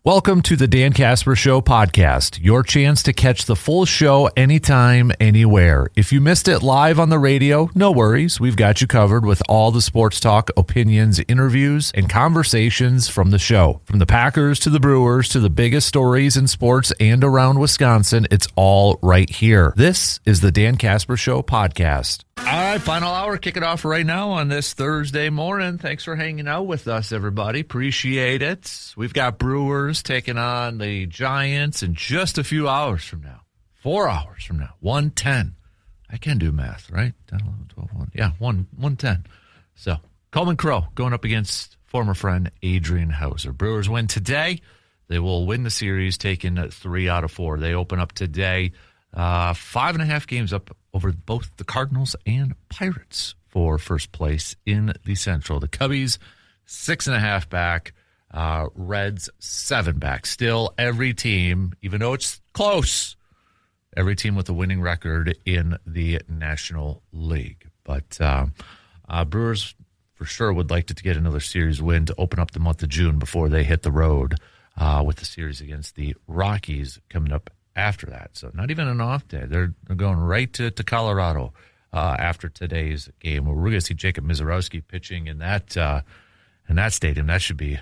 Welcome to the Dan Casper Show podcast, your chance to catch the full show anytime, anywhere. If you missed it live on the radio, no worries. We've got you covered with all the sports talk, opinions, interviews, and conversations from the show. From the Packers to the Brewers to the biggest stories in sports and around Wisconsin, it's all right here. This is the Dan Casper Show podcast. All right, final hour, kick it off right now on this Thursday morning. Thanks for hanging out with us, everybody. Appreciate it. We've got Brewers taking on the Giants in just a few hours from now. 4 hours from now. 1:10. I can do math, right? 10, 11, 12, 1. Yeah, 1:10. So, Coleman Crow going up against former friend Adrian Hauser. Brewers win today. They will win the series, taking 3 out of 4. They open up today. 5.5 games up over both the Cardinals and Pirates for first place in the Central. The Cubbies, 6.5 back. Reds, 7 back. Still, every team, even though it's close, every team with a winning record in the National League. But Brewers for sure would like to get another series win to open up the month of June before they hit the road with the series against the Rockies coming up after that. So not even an off day. They're going right to Colorado after today's game. We're going to see Jacob Mizorowski pitching in that stadium. That should be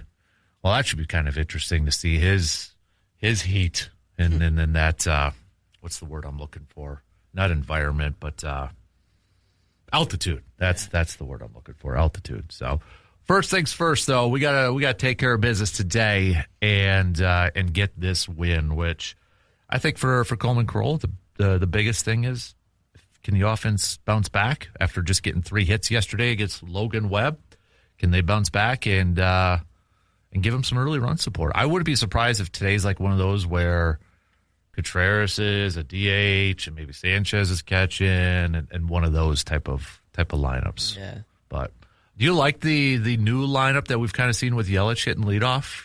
kind of interesting to see his heat and then that what's the word I'm looking for? Not environment, but altitude. That's the word I'm looking for. Altitude. So first things first, though, we gotta take care of business today and get this win, which I think for Coleman Kroll, the biggest thing is, can the offense bounce back after just getting 3 hits yesterday against Logan Webb? Can they bounce back and give him some early run support? I wouldn't be surprised if today's like one of those where Contreras is a DH and maybe Sanchez is catching and one of those type of lineups. Yeah. But do you like the new lineup that we've kind of seen with Yelich hitting leadoff?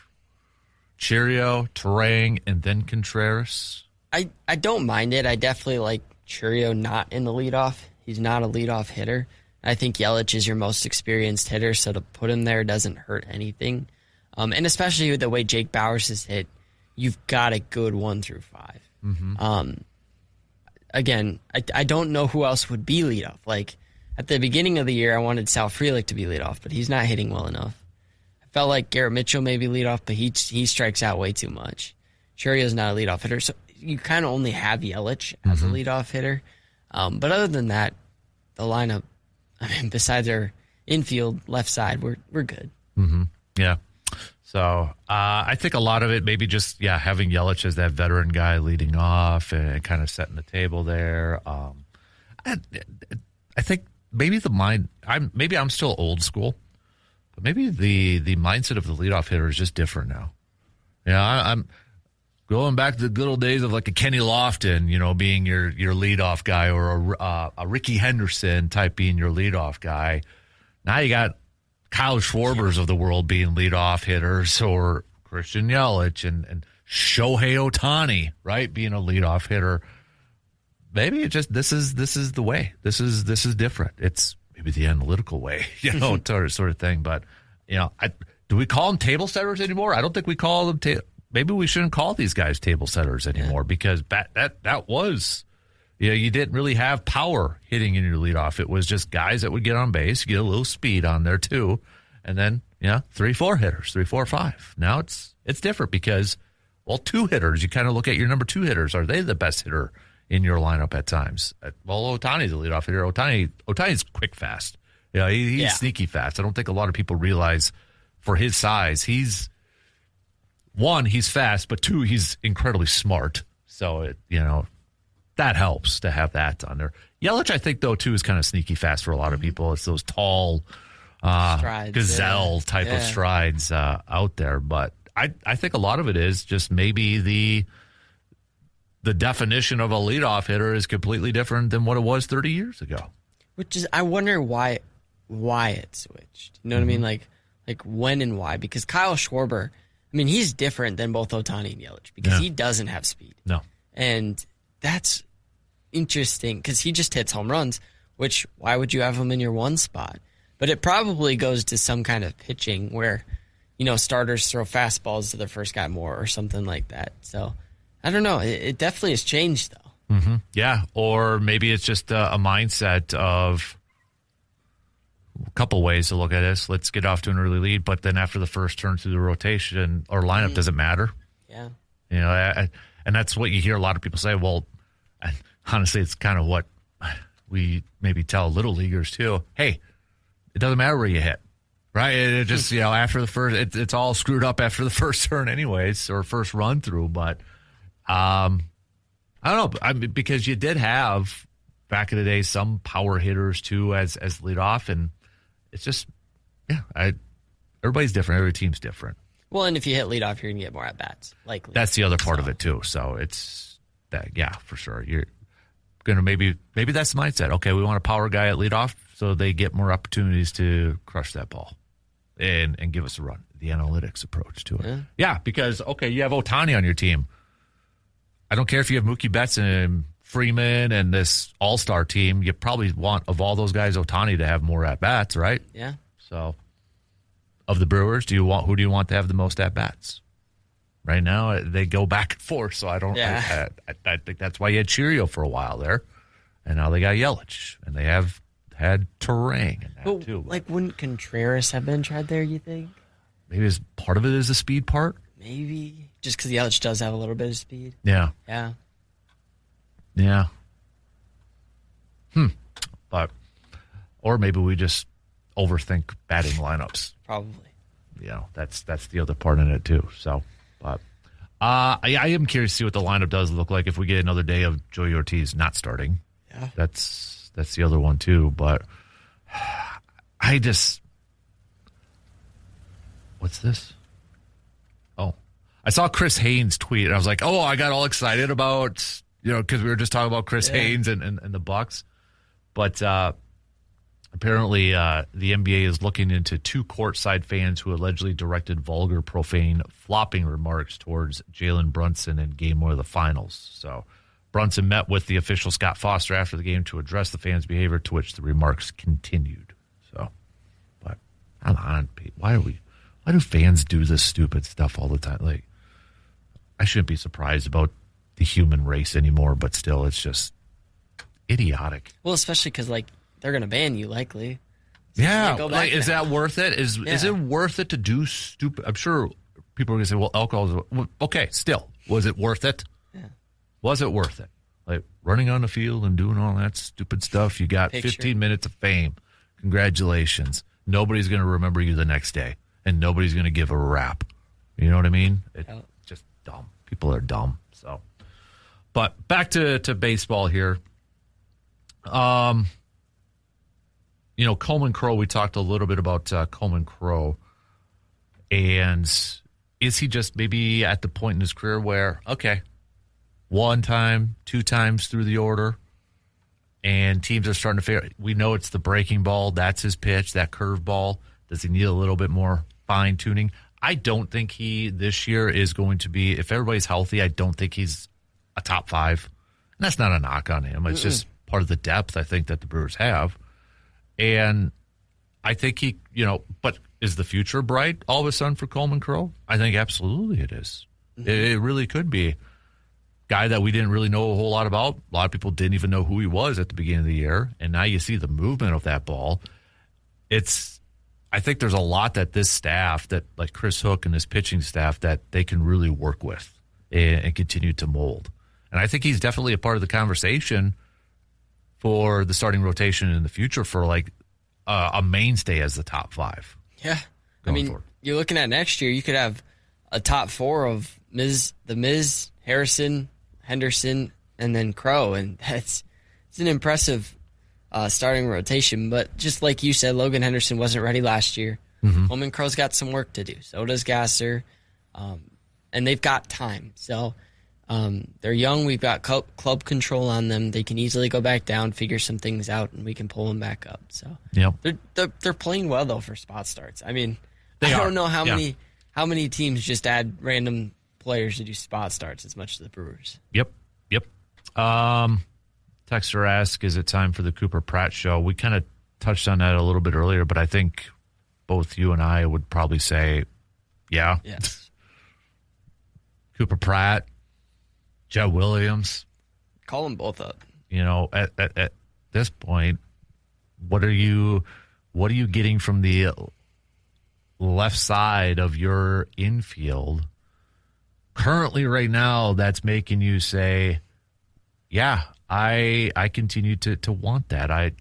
Cheerio, Terang, and then Contreras? I don't mind it. I definitely like Cheerio not in the leadoff. He's not a leadoff hitter. I think Yelich is your most experienced hitter, so to put him there doesn't hurt anything. And especially with the way Jake Bauers has hit, you've got a good 1 through 5. Mm-hmm. Again, I don't know who else would be leadoff. Like, at the beginning of the year, I wanted Sal Frelick to be leadoff, but he's not hitting well enough. Felt like Garrett Mitchell may be leadoff, but he strikes out way too much. Cheerio's not a leadoff hitter, so you kind of only have Yelich as a leadoff hitter. But other than that, the lineup, I mean, besides our infield left side, we're good. Mm-hmm. Yeah. So I think a lot of it maybe just having Yelich as that veteran guy leading off and kind of setting the table there. I think maybe I'm still old school. But maybe the mindset of the leadoff hitter is just different now. I'm going back to the good old days of like a Kenny Lofton, being your leadoff guy, or a Ricky Henderson type being your leadoff guy. Now you got Kyle Schwarbers of the world being leadoff hitters, or Christian Yelich and Shohei Ohtani, right, being a leadoff hitter. Maybe it just this is the way. This is different. It's maybe the analytical way, sort of thing. But, do we call them table setters anymore? I don't think we call them maybe we shouldn't call these guys table setters anymore because that was, you didn't really have power hitting in your leadoff. It was just guys that would get on base, get a little speed on there too. And then, 3-4 hitters, 3-4-5. Now it's different because, 2 hitters, you kind of look at your number 2 hitters. Are they the best hitter in your lineup at times? Ohtani's a leadoff hitter. Ohtani's quick, fast. He's sneaky fast. I don't think a lot of people realize for his size, he's fast, but 2, he's incredibly smart. So, that helps to have that on there. Yelich, I think, though, too, is kind of sneaky fast for a lot of people. It's those tall strides, gazelle type of strides out there. But I think a lot of it is just maybe the definition of a leadoff hitter is completely different than what it was 30 years ago. Which is, I wonder why it switched. You know what I mean? Like when and why? Because Kyle Schwarber, I mean, he's different than both Ohtani and Yelich because he doesn't have speed. No. And that's interesting because he just hits home runs, which why would you have him in your 1 spot? But it probably goes to some kind of pitching where starters throw fastballs to the first guy more or something like that. So I don't know. It definitely has changed, though. Mm-hmm. Yeah, or maybe it's just a mindset of a couple ways to look at this. Let's get off to an early lead, but then after the first turn through the rotation, our lineup doesn't matter. Yeah. And that's what you hear a lot of people say. Well, honestly, it's kind of what we maybe tell little leaguers too. Hey, it doesn't matter where you hit, right? It just, after the first, it's all screwed up after the first turn anyways, or first run through. But I don't know, because you did have back in the day some power hitters too as leadoff, and it's just, everybody's different. Every team's different. Well, and if you hit leadoff, you're going to get more at-bats, likely. That's the other part of it, too. So it's that, for sure. You're going to maybe that's the mindset. Okay, we want a power guy at leadoff so they get more opportunities to crush that ball and give us a run. The analytics approach to it. Yeah, because, okay, you have Ohtani on your team. I don't care if you have Mookie Betts and Freeman and this all-star team. You probably want, of all those guys, Ohtani to have more at-bats, right? Yeah. So, of the Brewers, who do you want to have the most at-bats? Right now, they go back and forth, so I don't. Yeah. I think that's why you had Cheerio for a while there, and now they got Yelich, and they have had Terang in that too. Like, wouldn't Contreras have been tried there, you think? Maybe part of it is the speed part? Maybe. Just because Yelich does have a little bit of speed. Yeah. Yeah. Yeah. But, or maybe we just overthink batting lineups. Probably. That's the other part in it too. So, but I am curious to see what the lineup does look like if we get another day of Joey Ortiz not starting. Yeah. That's the other one too. But what's this? Oh, I saw Chris Haynes tweet, and I was like, oh, I got all excited about, because we were just talking about Chris Haynes and the Bucks. But apparently the NBA is looking into 2 courtside fans who allegedly directed vulgar, profane, flopping remarks towards Jalen Brunson in Game 1 of the Finals. So Brunson met with the official Scott Foster after the game to address the fans' behavior, to which the remarks continued. So, but come on, why do fans do this stupid stuff all the time? Like, I shouldn't be surprised about the human race anymore, but still, it's just idiotic. Well, especially because, they're going to ban you, likely. So is that worth it? Is it worth it to do stupid? I'm sure people are going to say, well, alcohol is... Okay, still, was it worth it? Yeah. Was it worth it? Like, running on the field and doing all that stupid stuff, you got 15 minutes of fame. Congratulations. Nobody's going to remember you the next day, and nobody's going to give a rap. You know what I mean? It's just dumb. People are dumb. So, but back to baseball here. Coleman Crow, we talked a little bit about Coleman Crow. And is he just maybe at the point in his career where, okay, 1 time, 2 times through the order, and teams are starting to figure, we know it's the breaking ball, that's his pitch, that curveball. Does he need a little bit more fine-tuning? I don't think he, this year, is going to be, if everybody's healthy, I don't think he's a top 5. And that's not a knock on him. It's just part of the depth, I think, that the Brewers have. And I think he, but is the future bright all of a sudden for Coleman Crow? I think absolutely it is. Mm-hmm. It really could be. Guy that we didn't really know a whole lot about. A lot of people didn't even know who he was at the beginning of the year. And now you see the movement of that ball. I think there's a lot that this staff, that like Chris Hook and his pitching staff, that they can really work with and continue to mold. And I think he's definitely a part of the conversation for the starting rotation in the future for a mainstay as the top 5. Yeah. You're looking at next year, you could have a top 4 of the Miz, Harrison, Henderson, and then Crow. And it's an impressive starting rotation. But just like you said, Logan Henderson wasn't ready last year. Mm-hmm. Coleman Crow's got some work to do. So does Gasser. And they've got time. So they're young. We've got club control on them. They can easily go back down, figure some things out, and we can pull them back up. So they're playing well though for spot starts. I don't know how many teams just add random players to do spot starts as much as the Brewers. Yep. Texter asked, is it time for the Cooper Pratt show? We kind of touched on that a little bit earlier, but I think both you and I would probably say Yeah. Yes. Cooper Pratt, Joe Williams. Call them both up. At this point, what are you getting from the left side of your infield currently right now that's making you say, yeah, I continue to want that.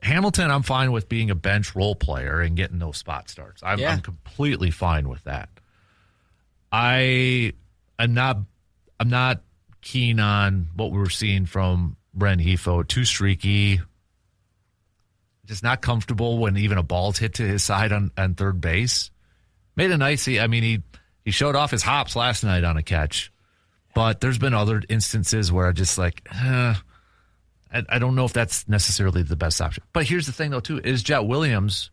Hamilton, I'm fine with being a bench role player and getting those spot starts. I'm completely fine with that. I'm not keen on what we were seeing from Rengifo. Too streaky. Just not comfortable when even a ball's hit to his side on third base. Made a nice. He showed off his hops last night on a catch, but there's been other instances where I just like, I don't know if that's necessarily the best option. But here's the thing, though, too, is Jet Williams.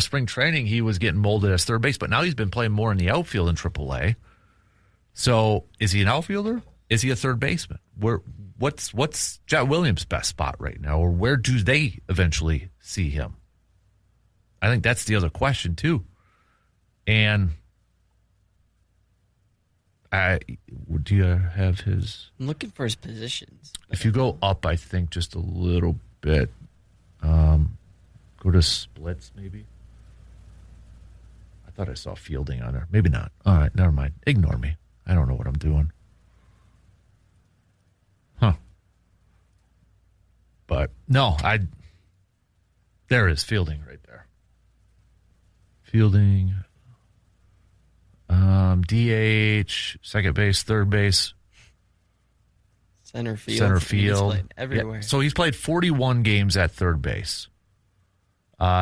Spring training he was getting molded as third base, but now he's been playing more in the outfield in AAA. So is he an outfielder? Is he a third baseman? What's Jet Williams' best spot right now, or where do they eventually see him? I think that's the other question too. And do you have his? I'm looking for his positions. If you go up, I think just a little bit. Go to splits, maybe. I thought I saw fielding on there. Maybe not. All right, never mind. Ignore me. I don't know what I'm doing. Huh. But no, there is fielding right there. Fielding, DH, second base, third base, center field. Center field. He's played everywhere. Yeah. So he's played 41 games at third base.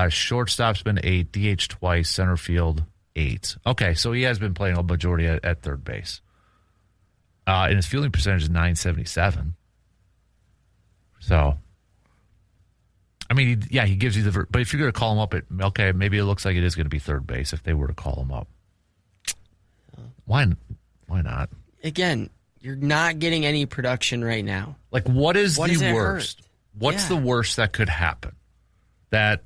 Shortstop's been 8, DH twice, center field 8. Okay, so he has been playing a majority at third base. And his fielding percentage is .977. So, he gives you the... But if you're going to call him up, maybe it looks like it is going to be third base if they were to call him up. Why not? Again, you're not getting any production right now. Like, what is the worst? Hurt? What's the worst that could happen? That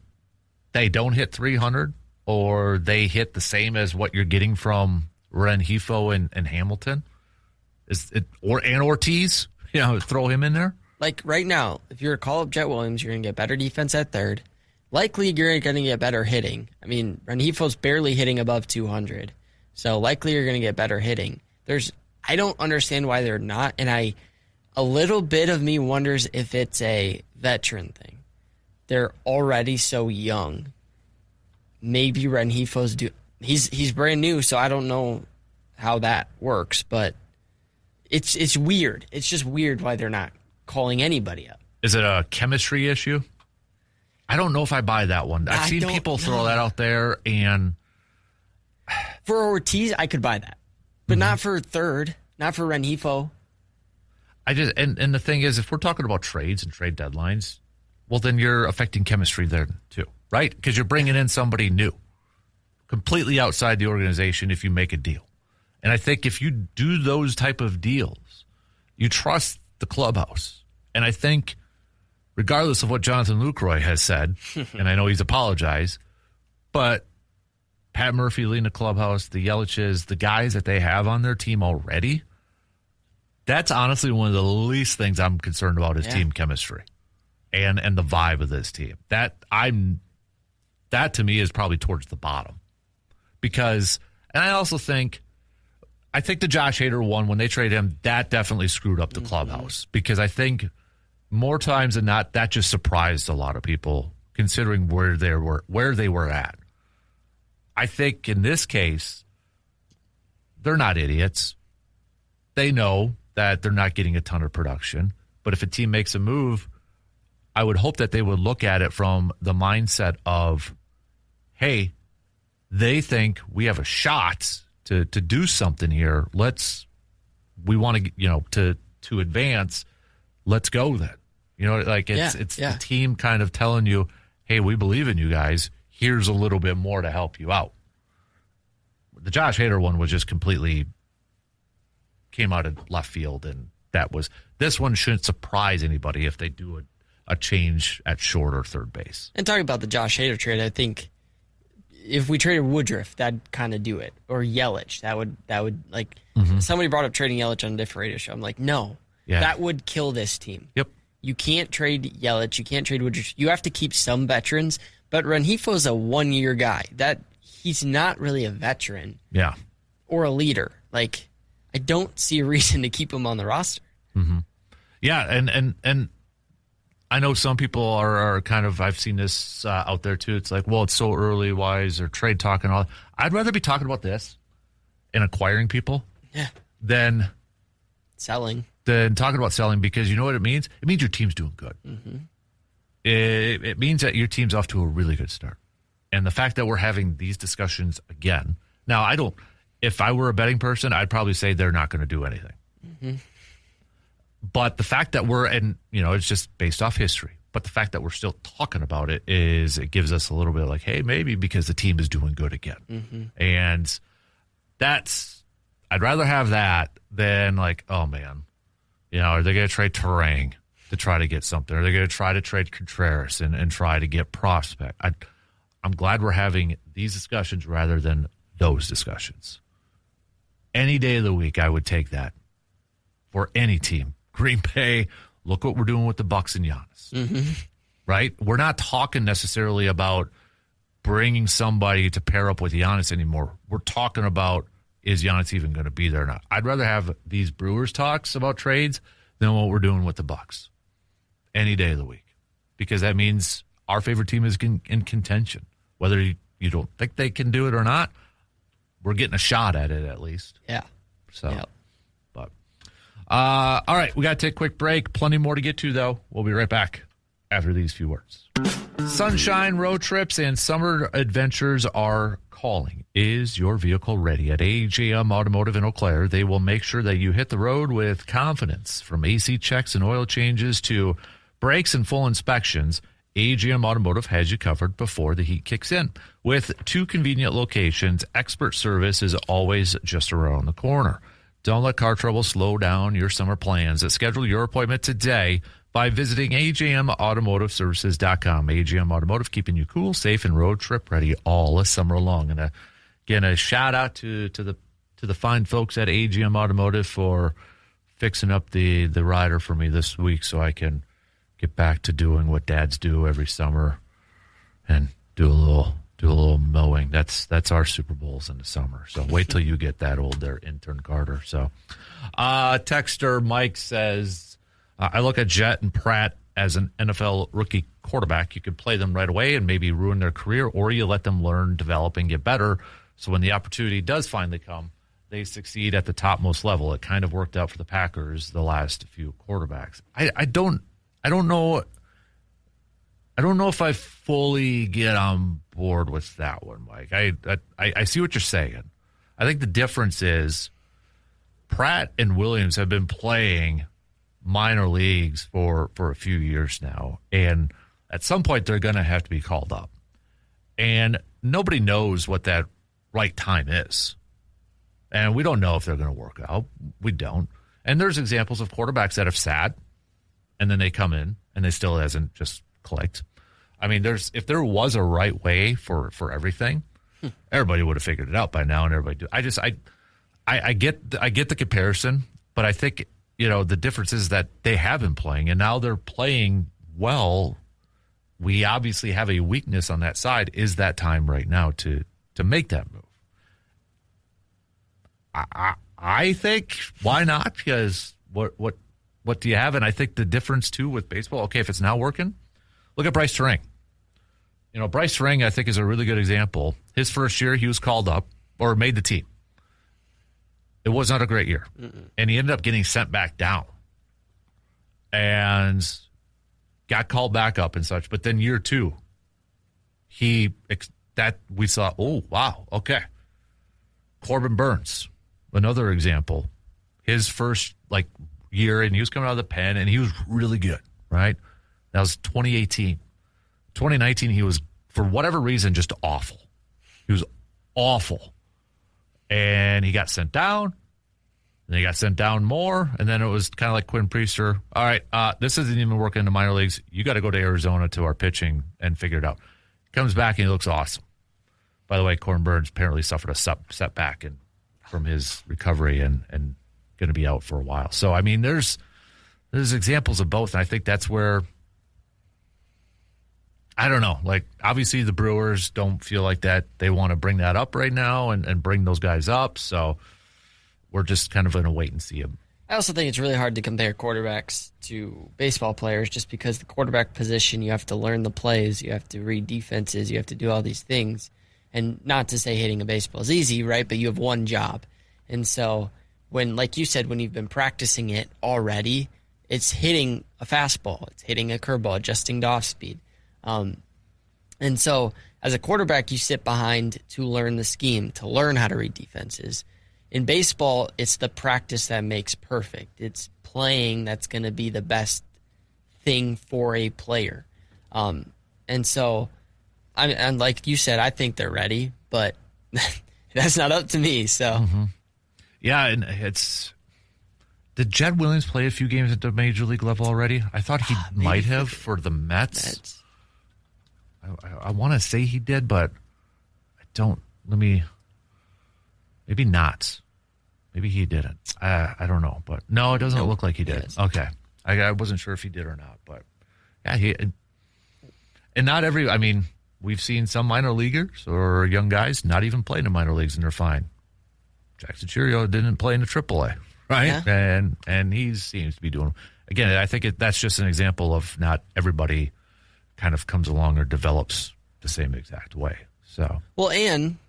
they don't hit 300, or they hit the same as what you're getting from Rengifo and Hamilton? Is it and Ortiz? Throw him in there. Like right now, if you're to call up Jet Williams, you're going to get better defense at third. Likely, you're going to get better hitting. Rengifo's barely hitting above 200, so likely you're going to get better hitting. I don't understand why they're not, and a little bit of me wonders if it's a veteran thing. They're already so young. Maybe Rengifo's he's brand new, so I don't know how that works, but it's weird. It's just weird why they're not calling anybody up. Is it a chemistry issue? I don't know if I buy that one. I've seen people throw that out there, and for Ortiz, I could buy that, but not for third, not for Rengifo. And the thing is, if we're talking about trades and trade deadlines, well, then you're affecting chemistry there too, right? Because you're bringing in somebody new, completely outside the organization if you make a deal. And I think if you do those type of deals, you trust the clubhouse. And I think regardless of what Jonathan Lucroy has said, and I know he's apologized, but Pat Murphy leading the clubhouse, the Yelich's, the guys that they have on their team already, that's honestly one of the least things I'm concerned about is team chemistry and the vibe of this team. That to me is probably towards the bottom. Because, and I also think the Josh Hader one, when they traded him, that definitely screwed up the clubhouse. Because I think more times than not, that just surprised a lot of people considering where they were at. I think in this case, they're not idiots. They know that they're not getting a ton of production. But if a team makes a move, I would hope that they would look at it from the mindset of, hey, they think we have a shot to do something here. We want to advance. Let's go then. It's the team kind of telling you, hey, we believe in you guys. Here's a little bit more to help you out. The Josh Hader one was just completely came out of left field, and this one shouldn't surprise anybody if they do a change at short or third base. And talking about the Josh Hader trade, I think if we traded Woodruff, that'd kind of do it. Or Yelich, that would like, somebody brought up trading Yelich on a different radio show. I'm like, no, that would kill this team. Yep. You can't trade Yelich. You can't trade Woodruff. You have to keep some veterans. But Rengifo's a 1-year guy. He's not really a veteran. Yeah. Or a leader. Like, I don't see a reason to keep him on the roster. Mm-hmm. Yeah, and I know some people are kind of, I've seen this out there too. It's like, well, it's so early, why is there trade talk and all? I'd rather be talking about this and acquiring people than selling. Than talking about selling, because you know what it means? It means your team's doing good. Mm-hmm. It means that your team's off to a really good start. And the fact that we're having these discussions again. Now, if I were a betting person, I'd probably say they're not going to do anything. Mm-hmm. But the fact that it's just based off history. But the fact that we're still talking about it gives us a little bit like, hey, maybe because the team is doing good again. Mm-hmm. And I'd rather have that than like, oh man, are they going to trade Terang to try to get something? Are they going to try to trade Contreras and try to get prospect? I'm glad we're having these discussions rather than those discussions. Any day of the week, I would take that for any team. Green Bay, look what we're doing with the Bucks and Giannis. Mm-hmm. Right? We're not talking necessarily about bringing somebody to pair up with Giannis anymore. We're talking about, is Giannis even going to be there or not? I'd rather have these Brewers talks about trades than what we're doing with the Bucks any day of the week, because that means our favorite team is in contention. Whether you don't think they can do it or not, we're getting a shot at it at least. Yeah. So, yep. But all right, we got to take a quick break. Plenty more to get to, though. We'll be right back after these few words. Sunshine, road trips, and summer adventures are calling. Is your vehicle ready? At AJM Automotive in Eau Claire, they will make sure that you hit the road with confidence. From AC checks and oil changes to brakes and full inspections, AJM Automotive has you covered before the heat kicks in. With 2 convenient locations, expert service is always just around the corner. Don't let car trouble slow down your summer plans. Schedule your appointment today by visiting ajmautomotiveservices.com. AJM Automotive, keeping you cool, safe, and road trip ready all summer long. And again, a shout out to the fine folks at AJM Automotive for fixing up the rider for me this week, so I can get back to doing what dads do every summer and do a little mowing. That's our Super Bowls in the summer. So wait till you get that old there, intern Carter. So texter Mike says, I look at Jett and Pratt as an NFL rookie quarterback. You could play them right away and maybe ruin their career, or you let them learn, develop, and get better. So when the opportunity does finally come, they succeed at the topmost level. It kind of worked out for the Packers the last few quarterbacks. I don't know if I fully get on board with that one, Mike. I see what you're saying. I think the difference is Pratt and Williams have been playing minor leagues for a few years now, and at some point they're going to have to be called up. And nobody knows what that right time is. And we don't know if they're going to work out. We don't. And there's examples of quarterbacks that have sat, and then they come in, and they still hasn't just clicked. I mean, if there was a right way for everything, everybody would have figured it out by now, and everybody do. I get the comparison, but I think the difference is that they have been playing, and now they're playing well. We obviously have a weakness on that side. Is that time right now to make that move? I think why not? Because what do you have? And I think the difference too with baseball. Okay, if it's not working, look at Bryce Terang. Bryce Terang, I think, is a really good example. His first year, he was called up or made the team. It was not a great year. Mm-mm. And he ended up getting sent back down and got called back up and such. But then year 2, we saw, oh, wow, okay. Corbin Burns, another example. His first year, and he was coming out of the pen, and he was really good, right? That was 2018. 2019, he was, for whatever reason, just awful. He was awful. And he got sent down, and he got sent down more, and then it was kind of like Quinn Priester. All right, this isn't even working in the minor leagues. You got to go to Arizona to our pitching and figure it out. Comes back, and he looks awesome. By the way, Corbin Burns apparently suffered a setback from his recovery and going to be out for a while. So, I mean, there's examples of both, and I think that's where, I don't know, like, obviously the Brewers don't feel like that they want to bring that up right now and bring those guys up, so we're just kind of going to wait and see them. I also think it's really hard to compare quarterbacks to baseball players just because the quarterback position, you have to learn the plays, you have to read defenses, you have to do all these things. And not to say hitting a baseball is easy, right? But you have one job. And so when, like you said, when you've been practicing it already, it's hitting a fastball, it's hitting a curveball, adjusting to off speed. And so as a quarterback, you sit behind to learn the scheme, to learn how to read defenses. In baseball, it's the practice that makes perfect. It's playing that's going to be the best thing for a player. And so, and like you said, I think they're ready, but that's not up to me. So, yeah, and did Jed Williams play a few games at the major league level already? I thought he might have for the Mets. I want to say he did, but I don't. Maybe not. Maybe he didn't. I don't know, but no, it doesn't look like he did. Yes. Okay, I wasn't sure if he did or not, but yeah, and not every. I mean, we've seen some minor leaguers or young guys not even play in the minor leagues and they're fine. Jackson Churio didn't play in the AAA, right? Yeah. And he seems to be doing. Again, I think that's just an example of not everybody kind of comes along or develops the same exact way. So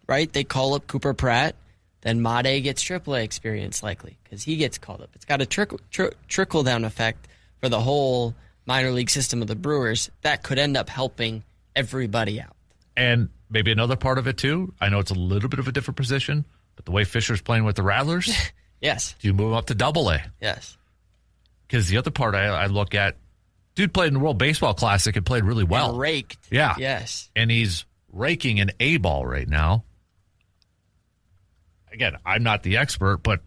right, they call up Cooper Pratt. Then Made gets AAA experience likely because he gets called up. It's got a trickle-down effect for the whole minor league system of the Brewers that could end up helping everybody out. And maybe another part of it, too, I know it's a little bit of a different position, but the way Fisher's playing with the Rattlers, yes. Do you move him up to AA? Yes. Because the other part I look at, dude played in the World Baseball Classic and played really well. And raked. Yeah. Yes. And he's raking an A-ball right now. Again, I'm not the expert, but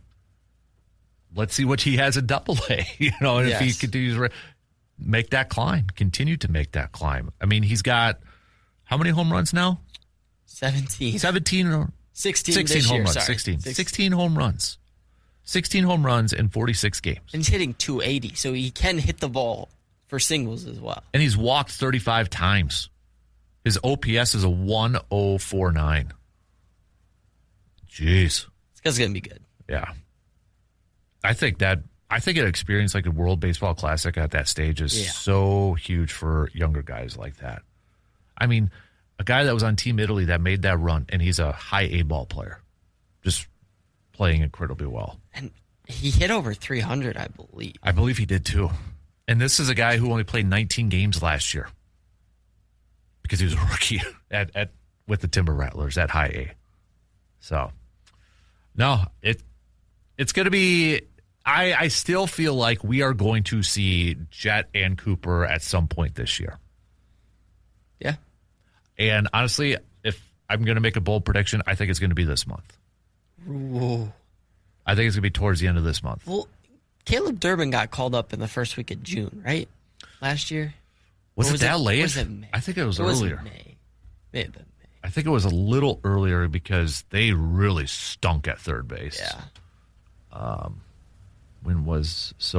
let's see what he has at AA. And if he continues to make that climb, continue to make that climb. I mean, he's got how many home runs now? 17. 17 or 16 home year, runs. sorry. 16 home runs. 16 home runs in 46 games. And he's hitting 280, so he can hit the ball for singles as well. And he's walked 35 times. His OPS is a 1049. Jeez. It's going to be good. Yeah. I think an experience like the World Baseball Classic at that stage is so huge for younger guys like that. I mean, a guy that was on Team Italy that made that run, and he's a high A-ball player, just playing incredibly well. And he hit over 300, I believe. I believe he did, too. And this is a guy who only played 19 games last year because he was a rookie with the Timber Rattlers at high A. So, no, it's going to be – I still feel like we are going to see Jet and Cooper at some point this year. Yeah. And honestly, if I'm going to make a bold prediction, I think it's going to be this month. Ooh. I think it's going to be towards the end of this month. Well, Caleb Durbin got called up in the first week of June, right? Last year? Was it that late? Was it May? I think it was earlier. May. May have been May. I think it was a little earlier because they really stunk at third base. Yeah.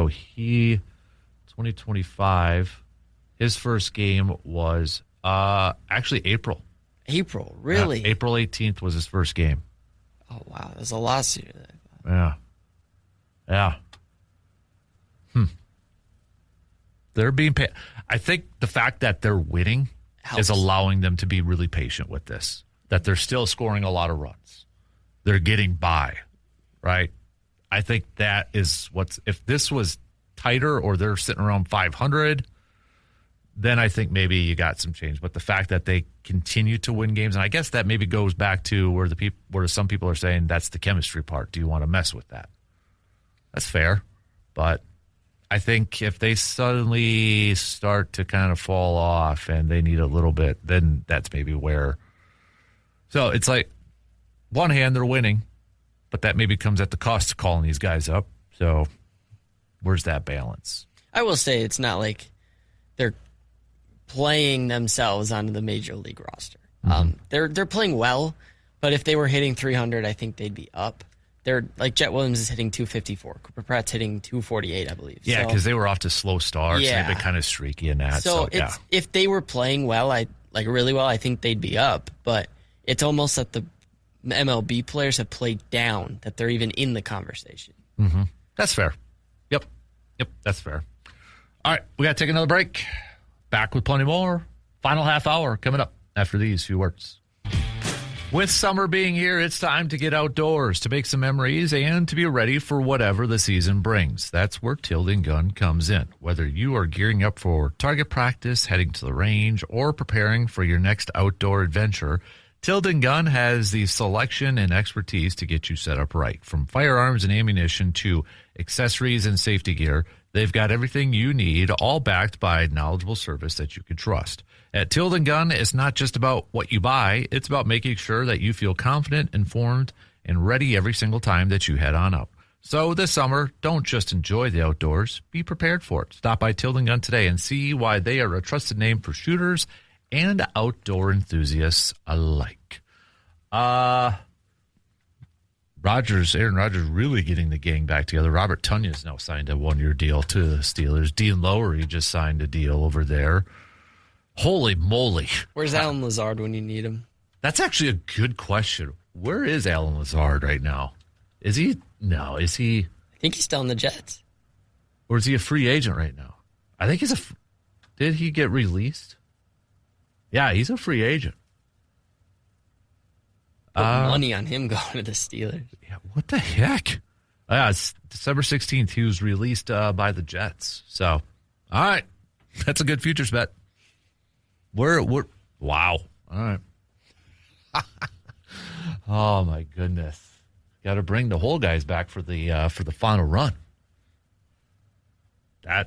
He 2025, his first game was actually April. April, really? April 18th was his first game. Oh, wow. That was a lot sooner than I thought. Yeah. They're being paid. I think the fact that they're winning is allowing them to be really patient with this, that they're still scoring a lot of runs. They're getting by, right? I think that is if this was tighter or they're sitting around 500, then I think maybe you got some change. But the fact that they continue to win games, and I guess that maybe goes back to where some people are saying that's the chemistry part. Do you want to mess with that? That's fair. But I think if they suddenly start to kind of fall off and they need a little bit, then that's maybe where. So it's like, one hand, they're winning, but that maybe comes at the cost of calling these guys up. So where's that balance? I will say it's not like they're playing themselves onto the major league roster. They're playing well, but if they were hitting 300, I think they'd be up. They're like Jet Williams is hitting 254. Cooper Pratt's hitting 248, I believe. Yeah, because they were off to slow starts. Yeah. They've been kind of streaky in that. So if they were playing well, really well, I think they'd be up. But it's almost that the MLB players have played down, that they're even in the conversation. Mm-hmm. That's fair. Yep, that's fair. All right, we got to take another break. Back with plenty more. Final half hour coming up after these few words. With summer being here, it's time to get outdoors, to make some memories, and to be ready for whatever the season brings. That's where Tilden Gun comes in. Whether you are gearing up for target practice, heading to the range, or preparing for your next outdoor adventure, Tilden Gun has the selection and expertise to get you set up right. From firearms and ammunition to accessories and safety gear, they've got everything you need, all backed by knowledgeable service that you can trust. At Tilden Gun, it's not just about what you buy, it's about making sure that you feel confident, informed, and ready every single time that you head on out. So this summer, don't just enjoy the outdoors, be prepared for it. Stop by Tilden Gun today and see why they are a trusted name for shooters and outdoor enthusiasts alike. Aaron Rodgers really getting the gang back together. Robert Tonyan's now signed a one-year deal to the Steelers. Dean Lowery just signed a deal over there. Holy moly. Where's Alan Lazard when you need him? That's actually a good question. Where is Alan Lazard right now? Is he? No, is he? I think he's still in the Jets. Or is he a free agent right now? I think he's did he get released? Yeah, he's a free agent. Put money on him going to the Steelers. Yeah, what the heck? It's December 16th. He was released by the Jets. So, all right. That's a good futures bet. We're wow. All right. Oh, my goodness. Got to bring the whole guys back for the final run. Yeah.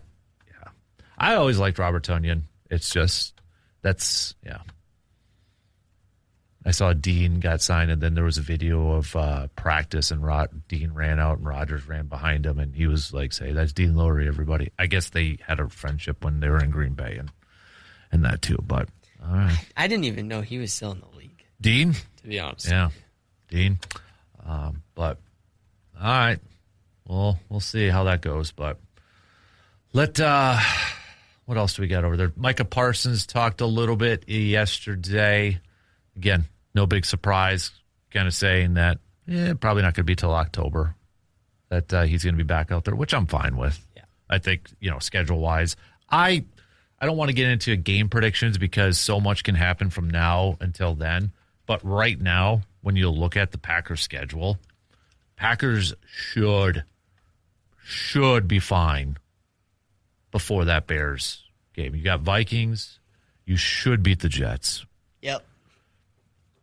I always liked Robert Tonyan. It's just... yeah. I saw Dean got signed, and then there was a video of practice, and Dean ran out, and Rodgers ran behind him, and he was like, "Say, that's Dean Lowery, everybody." I guess they had a friendship when they were in Green Bay, and that too. But all right. I didn't even know he was still in the league. Dean, to be honest, yeah, Dean. But all right, well, we'll see how that goes. But what else do we got over there? Micah Parsons talked a little bit yesterday. Again, no big surprise, kind of saying that probably not going to be till October that he's going to be back out there, which I'm fine with. Yeah. I think, schedule-wise. I don't want to get into game predictions because so much can happen from now until then. But right now, when you look at the Packers' schedule, Packers should be fine before that Bears game. You got Vikings. You should beat the Jets. Yep.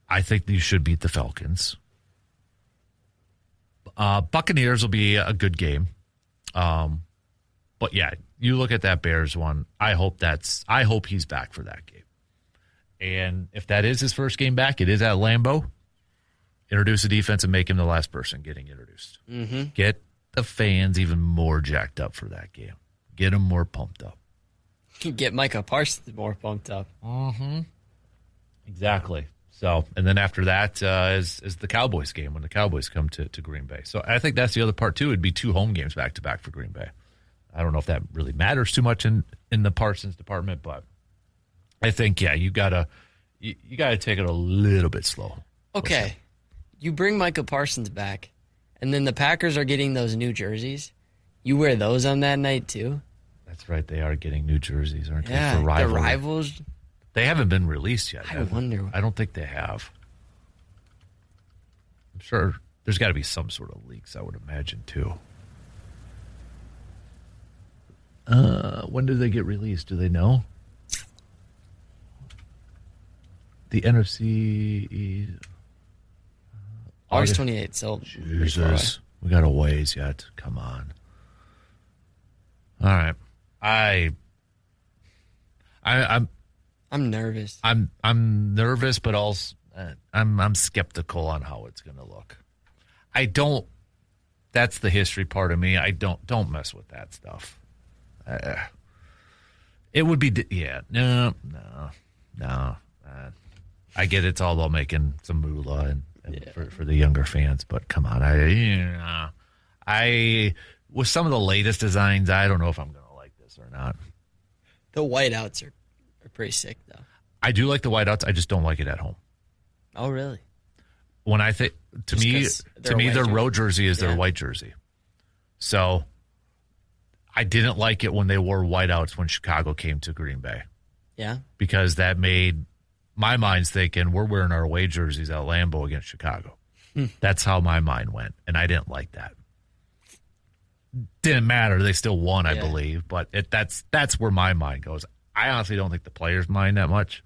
I think you should beat the Falcons. Buccaneers will be a good game. But yeah, you look at that Bears one. I hope he's back for that game. And if that is his first game back, it is at Lambeau. Introduce a defense and make him the last person getting introduced. Mm-hmm. Get the fans even more jacked up for that game. Get them more pumped up. Get Micah Parsons more pumped up. Mm-hmm. Exactly. So, and then after that is the Cowboys game when the Cowboys come to Green Bay. So I think that's the other part too. It'd be 2 home games back to back for Green Bay. I don't know if that really matters too much in the Parsons department, but I think you gotta take it a little bit slow. Okay, you bring Micah Parsons back, and then the Packers are getting those new jerseys. You wear those on that night too. That's right. They are getting new jerseys, aren't they? Yeah, for rivalry. the rivals. They haven't been released yet. I wonder. I don't think they have. I'm sure there's got to be some sort of leaks, I would imagine, too. When do they get released? Do they know? The NFC... August 28th, so... Jesus. We got a ways yet. Come on. All right. I'm nervous. I'm nervous, but also I'm skeptical on how it's going to look. I don't. That's the history part of me. I don't mess with that stuff. It would be no. I get it's all about making some moolah and for the younger fans, but come on, I with some of the latest designs, I don't know if I'm going to like this or not. The whiteouts are pretty sick, though. I do like the whiteouts. I just don't like it at home. Oh, really? When I think to me, their road jersey is their white jersey. So I didn't like it when they wore whiteouts when Chicago came to Green Bay. Yeah, because that made my mind's thinking we're wearing our away jerseys at Lambeau against Chicago. That's how my mind went, and I didn't like that. Didn't matter; they still won, I believe. But that's where my mind goes. I honestly don't think the players mind that much.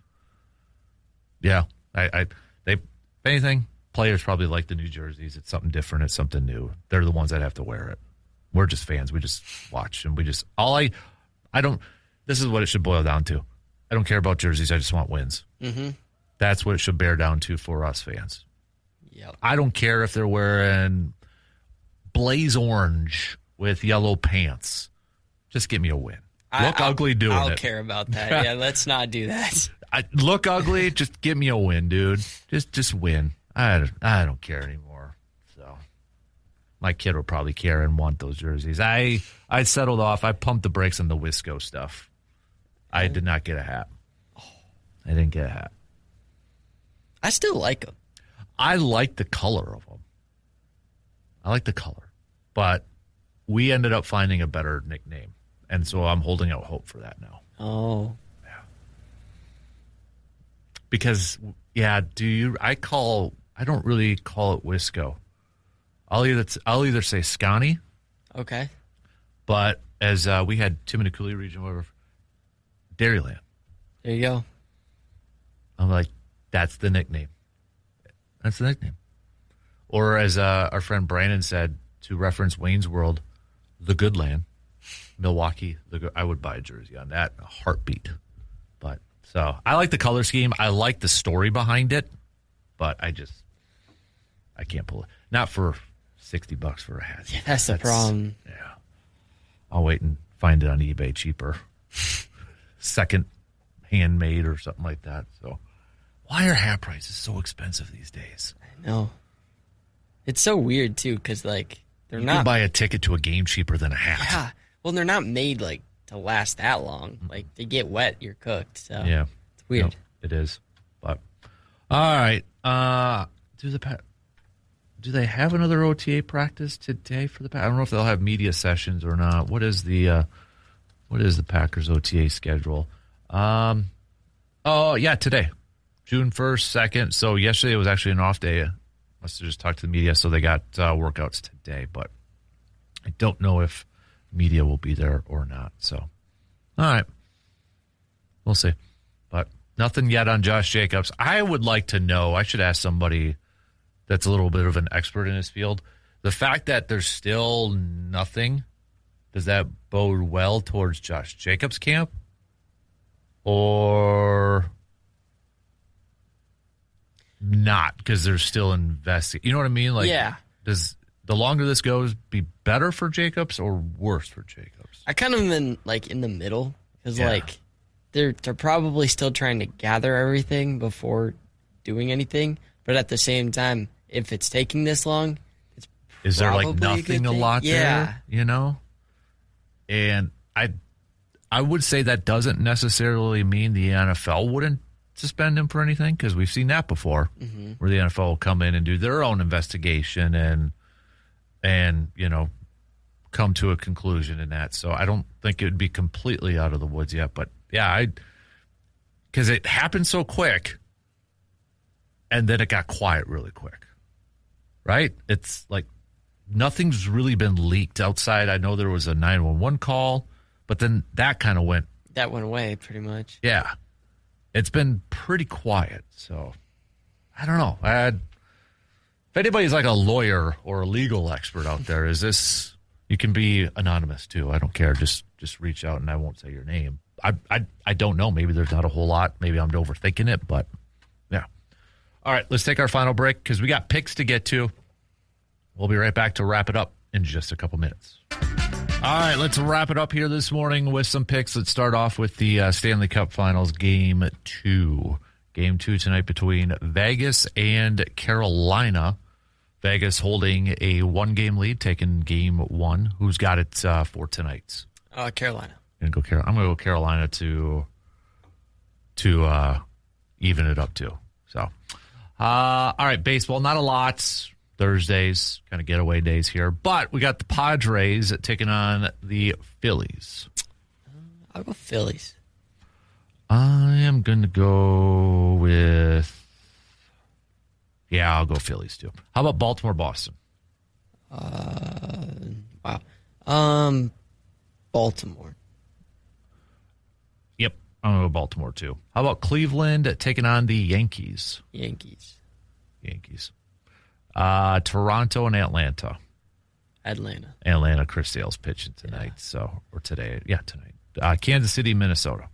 Yeah, if anything, players probably like the new jerseys. It's something different. It's something new. They're the ones that have to wear it. We're just fans. We just watch, and we just I don't. This is what it should boil down to. I don't care about jerseys. I just want wins. Mm-hmm. That's what it should bear down to for us fans. Yep. I don't care if they're wearing blaze orange with yellow pants. Just give me a win. Look ugly doing it. I'll care about that. Yeah, let's not do that. Look ugly. Just give me a win, dude. Just win. I don't care anymore. So my kid will probably care and want those jerseys. I settled off. I pumped the brakes on the Wisco stuff. I did not get a hat. I didn't get a hat. I still like them. I like the color of them. I like the color. But we ended up finding a better nickname. And so I'm holding out hope for that now. Oh. Yeah. Because, I don't really call it Wisco. I'll either say Scotty. Okay. But as we had Tim and Cooley region, whatever, Dairyland. There you go. I'm like, that's the nickname. That's the nickname. Or as our friend Brandon said, to reference Wayne's World, the Good Land, Milwaukee. I would buy a jersey on that in a heartbeat. But so I like the color scheme. I like the story behind it. But I can't pull it. Not for $60 for a hat. Yeah, that's the problem. Yeah. I'll wait and find it on eBay cheaper. Second handmade or something like that. So why are hat prices so expensive these days? I know. It's so weird too, because they're you not. can buy a ticket to a game cheaper than a hat. Yeah. Well, they're not made to last that long. They get wet, you're cooked. So yeah, it's weird. No, it is. But all right. Do they have another OTA practice today for the? I don't know if they'll have media sessions or not. What is the Packers OTA schedule? Today, June 1st, 2nd. So yesterday was actually an off day. Must have just talked to the media, so they got workouts today. But I don't know if media will be there or not. So, all right, we'll see. But nothing yet on Josh Jacobs. I would like to know. I should ask somebody that's a little bit of an expert in his field. The fact that there's still nothing, does that bode well towards Josh Jacobs' camp? Or not, because they're still investigating. You know what I mean? Does the longer this goes be better for Jacobs or worse for Jacobs? I kind of been in the middle, because they're probably still trying to gather everything before doing anything. But at the same time, if it's taking this long, it's is there nothing a lot there? You know? And I would say that doesn't necessarily mean the NFL wouldn't suspend him for anything, because we've seen that before, where the NFL will come in and do their own investigation and come to a conclusion in that. So I don't think it would be completely out of the woods yet. But yeah, because it happened so quick, and then it got quiet really quick, right? It's like nothing's really been leaked outside. I know there was a 911 call, but then that kind of went. That went away pretty much. Yeah. It's been pretty quiet. So I don't know. If anybody's like a lawyer or a legal expert out there, you can be anonymous too. I don't care. Just reach out and I won't say your name. I don't know. Maybe there's not a whole lot. Maybe I'm overthinking it, but yeah. All right, let's take our final break because we got picks to get to. We'll be right back to wrap it up in just a couple minutes. All right, let's wrap it up here this morning with some picks. Let's start off with the Stanley Cup Finals Game 2. Game 2 tonight between Vegas and Carolina. Vegas holding a 1-game lead, taking Game 1. Who's got it for tonight? Carolina. I'm going to go Carolina to even it up too. So, all right, baseball. Not a lot. Thursdays, kind of getaway days here. But we got the Padres taking on the Phillies. I'll go Phillies. I am going to go with... Yeah, I'll go Phillies too. How about Baltimore-Boston? Wow. Baltimore. Yep, I'm going to go Baltimore too. How about Cleveland taking on the Yankees? Yankees. Toronto and Atlanta. Atlanta. Chris Sale's pitching tonight, or today. Yeah, tonight. Kansas City, Minnesota.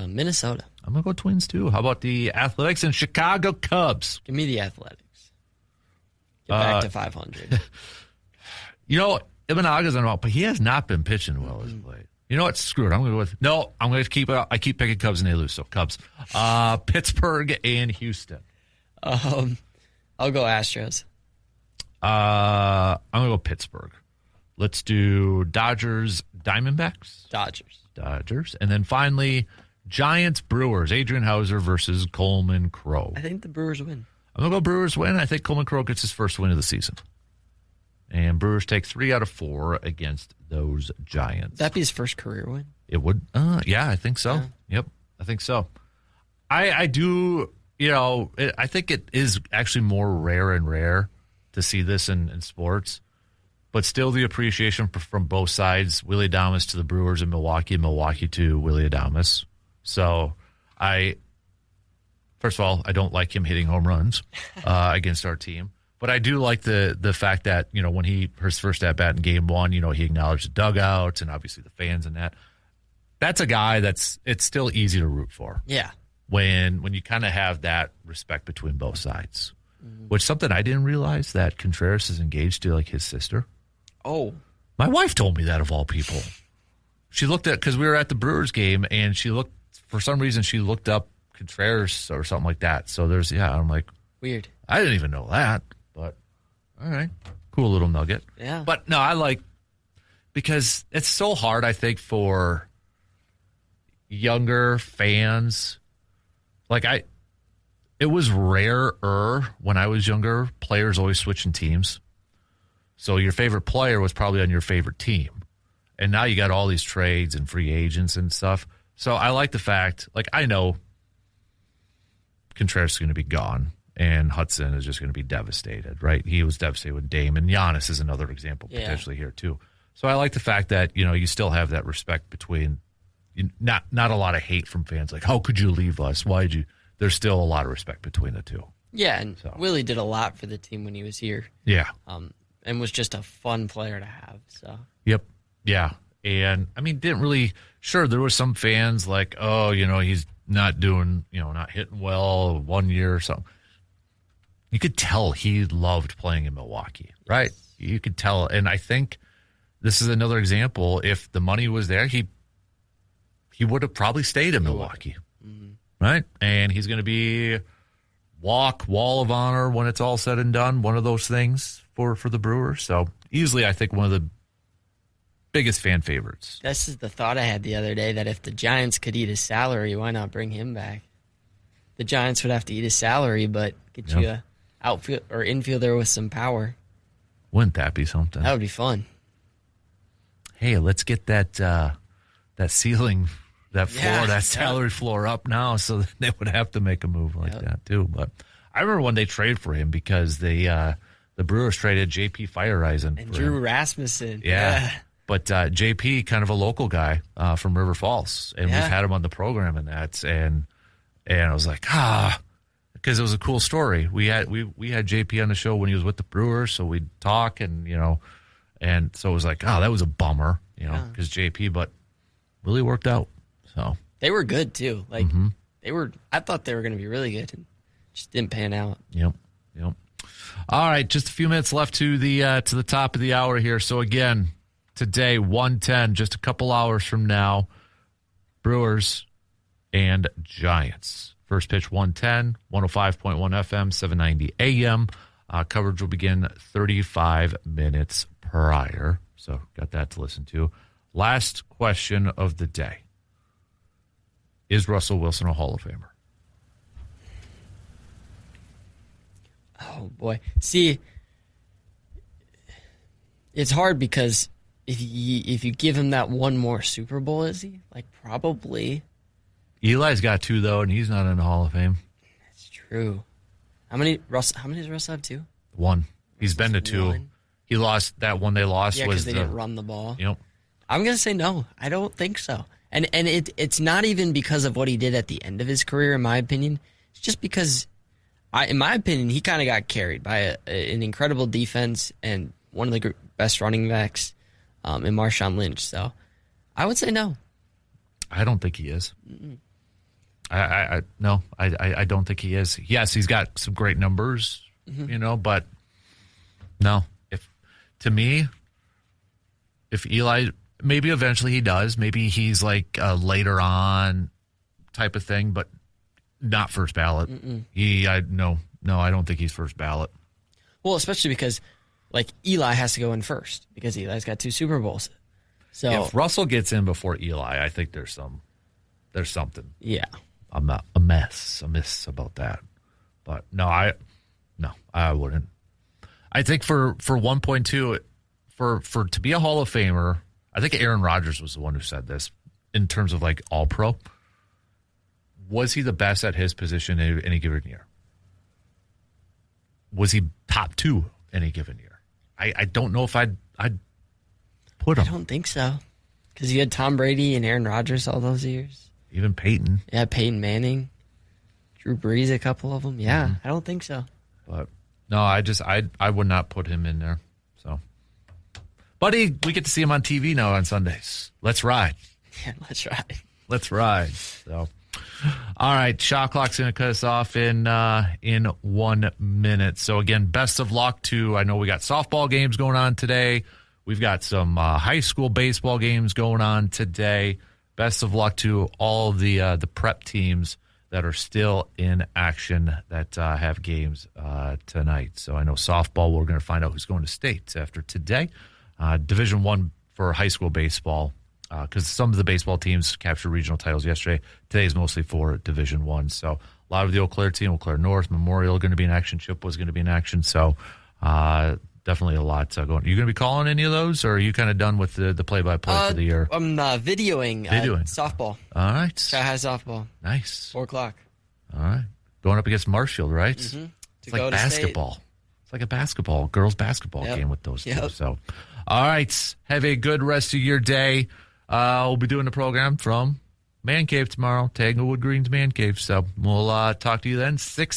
Minnesota. I'm going to go Twins too. How about the Athletics and Chicago Cubs? Give me the Athletics. Get back to 500. Imanaga's on a but he has not been pitching well as of late. You know what? Screw it. I'm going to go with... No, I'm going to keep... I keep picking Cubs and they lose, so Cubs. Pittsburgh and Houston. I'll go Astros. I'm going to go Pittsburgh. Let's do Dodgers, Diamondbacks. Dodgers. And then finally, Giants, Brewers. Adrian Hauser versus Coleman Crow. I think the Brewers win. I'm going to go Brewers win. I think Coleman Crow gets his first win of the season. And Brewers take 3 out of 4 against those Giants. That'd be his first career win. It would. Yeah, I think so. Yeah. Yep, I think so. I do... I think it is actually more rare to see this in sports, but still the appreciation from both sides, Willie Adames to the Brewers in Milwaukee, and Milwaukee to Willie Adames. So first of all, I don't like him hitting home runs against our team, but I do like the fact that, when his first at-bat in Game 1, he acknowledged the dugouts and obviously the fans and that. That's a guy it's still easy to root for. Yeah. When you kind of have that respect between both sides, which something I didn't realize that Contreras is engaged to his sister. Oh, my wife told me that of all people. She looked at because we were at the Brewers game and for some reason she looked up Contreras or something like that. So I'm like weird. I didn't even know that, but all right, cool little nugget. Yeah, but no, because it's so hard. I think for younger fans. It was rarer when I was younger. Players always switching teams. So your favorite player was probably on your favorite team. And now you got all these trades and free agents and stuff. So I like the fact, I know Contreras is going to be gone and Hudson is just going to be devastated, right? He was devastated with Dame, and Giannis is another example potentially here too. So I like the fact that, you still have that respect between not a lot of hate from fans how could you leave us? Why'd you? There's still a lot of respect between the two. Yeah, and Willie did a lot for the team when he was here. Yeah. And was just a fun player to have. So. Yep. Yeah. And didn't really sure there was some fans he's not doing, not hitting well 1 year or something. You could tell he loved playing in Milwaukee, right? Yes. You could tell. And I think this is another example. If the money was there, he would have probably stayed in Milwaukee, right? And he's going to be Wall of Honor when it's all said and done, one of those things for the Brewers. So easily, I think one of the biggest fan favorites. This is the thought I had the other day, that if the Giants could eat his salary, why not bring him back? The Giants would have to eat his salary, but get you a outfield or infielder with some power. Wouldn't that be something? That would be fun. Hey, let's get that ceiling, that floor, that salary floor up now, so they would have to make a move like that too. But I remember when they traded for him because the Brewers traded J.P. Feyereisen and Drew Rasmussen. Yeah. But J.P., kind of a local guy from River Falls, and we've had him on the program and that, and I was like, because it was a cool story. We had J.P. on the show when he was with the Brewers, so we'd talk and and so it was like, that was a bummer, because J.P., but really worked out. So they were good too. They were. I thought they were going to be really good, and just didn't pan out. Yep. All right, just a few minutes left to the top of the hour here. So again, today 1:10, just a couple hours from now, Brewers and Giants. First pitch 110, 105.1 FM, 790 AM. Coverage will begin 35 minutes prior. So got that to listen to. Last question of the day. Is Russell Wilson a Hall of Famer? Oh, boy. See, it's hard because if you give him that one more Super Bowl, is he? Like, probably. Eli's got 2, though, and he's not in the Hall of Fame. That's true. How many does Russell have? 2? 1. He's been to 2. 1. He lost that one they lost. Yeah, because they didn't run the ball. Yep. I'm going to say no. I don't think so. And it's not even because of what he did at the end of his career, in my opinion. It's just because, in my opinion, he kind of got carried by an incredible defense and one of the best running backs in Marshawn Lynch. So I would say no. I don't think he is. I don't think he is. Yes, he's got some great numbers, but no. If Eli, maybe eventually he does. Maybe he's like a later on type of thing, but not first ballot. No, I don't think he's first ballot. Well, especially because like Eli has to go in first because Eli's got 2 Super Bowls. So if Russell gets in before Eli, I think there's something. Yeah. I'm not amiss about that. But no, I wouldn't. I think for 1.2, for to be a Hall of Famer, I think Aaron Rodgers was the one who said this in terms of like all pro. Was he the best at his position in any given year? Was he top 2 any given year? I don't know if I'd put him. I don't think so. Because you had Tom Brady and Aaron Rodgers all those years. Even Peyton. Yeah, Peyton Manning. Drew Brees, a couple of them. Yeah, I don't think so. But no, I would not put him in there. So, buddy, we get to see him on TV now on Sundays. Let's ride. Yeah, let's ride. Let's ride. So, all right, shot clock's going to cut us off in 1 minute. So again, best of luck to. I know we got softball games going on today. We've got some high school baseball games going on today. Best of luck to all the prep teams that are still in action that have games tonight. So I know softball, we're going to find out who's going to state after today. Division I for high school baseball, because some of the baseball teams captured regional titles yesterday. Today is mostly for Division I. So a lot of the Eau Claire team, Eau Claire North, Memorial going to be in action. Chippewa's going to be in action. So definitely a lot going. Are you going to be calling any of those, or are you kind of done with the play-by-play for the year? I'm videoing softball. All right. Sky High softball. Nice. 4:00. All right. Going up against Marshfield, right? Mm-hmm. It's like basketball. State. It's like a girls' basketball game with those two. So, all right. Have a good rest of your day. We'll be doing the program from Man Cave tomorrow, Tanglewood Green's Man Cave. So we'll talk to you then. 6